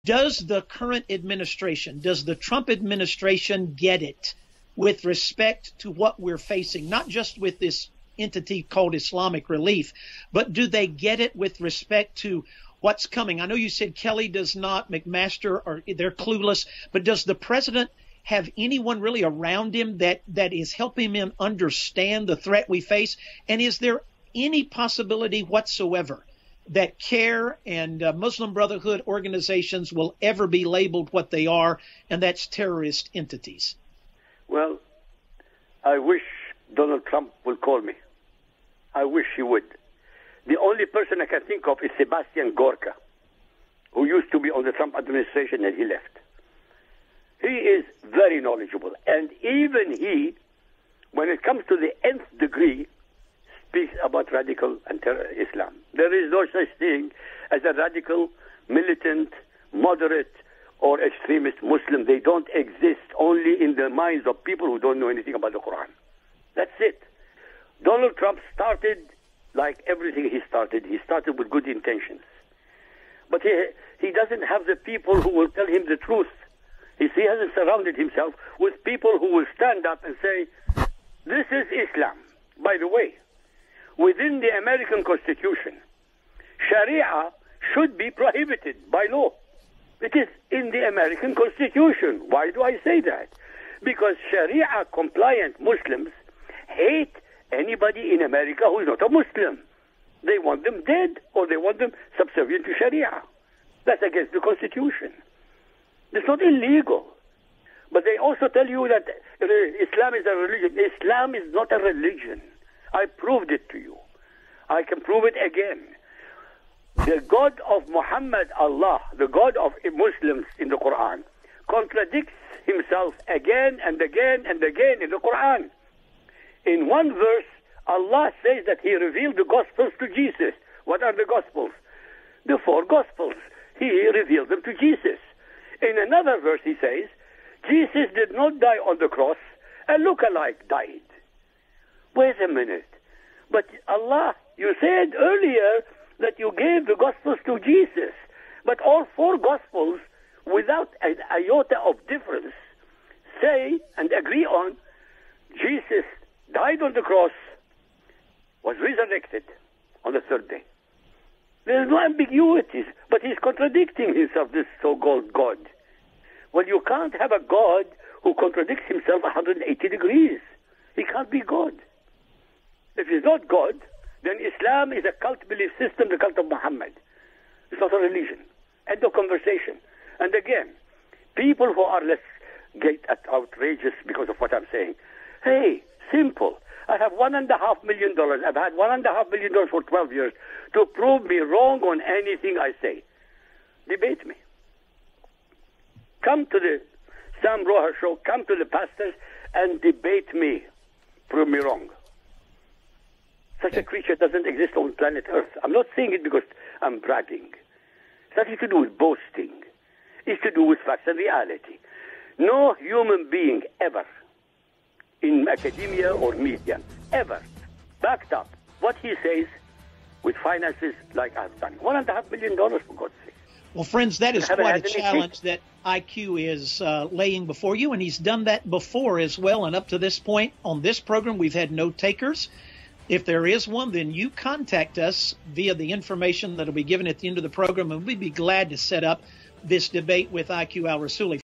Does the current administration, does the Trump administration get it with respect to what we're facing, not just with this entity called Islamic Relief, but do they get it with respect to what's coming? I know you said Kelly does not, McMaster, or they're clueless, but does the president have anyone really around him that is helping him understand the threat we face? And is there any possibility whatsoever that CAIR and Muslim Brotherhood organizations will ever be labeled what they are, and that's terrorist entities? Well, I wish Donald Trump would call me. I wish he would. The only person I can think of is Sebastian Gorka, who used to be on the Trump administration and he left. He is very knowledgeable. And even he, when it comes to the nth degree, speaks about radical and Islam. There is no such thing as a radical, militant, moderate, or extremist Muslim. They don't exist, only in the minds of people who don't know anything about the Quran. That's it. Donald Trump started like everything he started. He started with good intentions. But he doesn't have the people who will tell him the truth. He hasn't surrounded himself with people who will stand up and say, this is Islam. By the way, within the American Constitution, Sharia should be prohibited by law. It is in the American Constitution. Why do I say that? Because Sharia-compliant Muslims hate anybody in America who is not a Muslim. They want them dead, or they want them subservient to Sharia. That's against the Constitution. It's not illegal. But they also tell you that Islam is a religion. Islam is not a religion. I proved it to you. I can prove it again. The God of Muhammad, Allah, the God of Muslims in the Quran, contradicts himself again and again and again in the Quran. In one verse, Allah says that he revealed the Gospels to Jesus. What are the Gospels? The 4 Gospels. He revealed them to Jesus. In another verse, he says, Jesus did not die on the cross, a lookalike died. Wait a minute. But Allah, you said earlier that you gave the Gospels to Jesus. But all 4 Gospels, without an iota of difference, say and agree on Jesus died on the cross, was resurrected on the 3rd day. There is no ambiguities, but he's contradicting himself, this so-called God. Well, you can't have a God who contradicts himself 180 degrees. He can't be God. If he's not God, then Islam is a cult belief system, the cult of Muhammad. It's not a religion. End of conversation. And again, people who are less get outrageous because of what I'm saying. Hey, simple. I have $1.5 million. I've had $1.5 million for 12 years to prove me wrong on anything I say. Debate me. Come to the Sam Rohar show, come to the pastors and debate me. Prove me wrong. Such a creature doesn't exist on planet Earth. I'm not saying it because I'm bragging. It's nothing to do with boasting. It's to do with facts and reality. No human being ever in academia or media ever backed up what he says with finances like I've done. $1.5 million, for God's sake. Well, friends, that is quite a challenge that IQ is laying before you, and he's done that before as well. And up to this point on this program, we've had no takers. If there is one, then you contact us via the information that will be given at the end of the program, and we'd be glad to set up this debate with IQ al-Rassooli.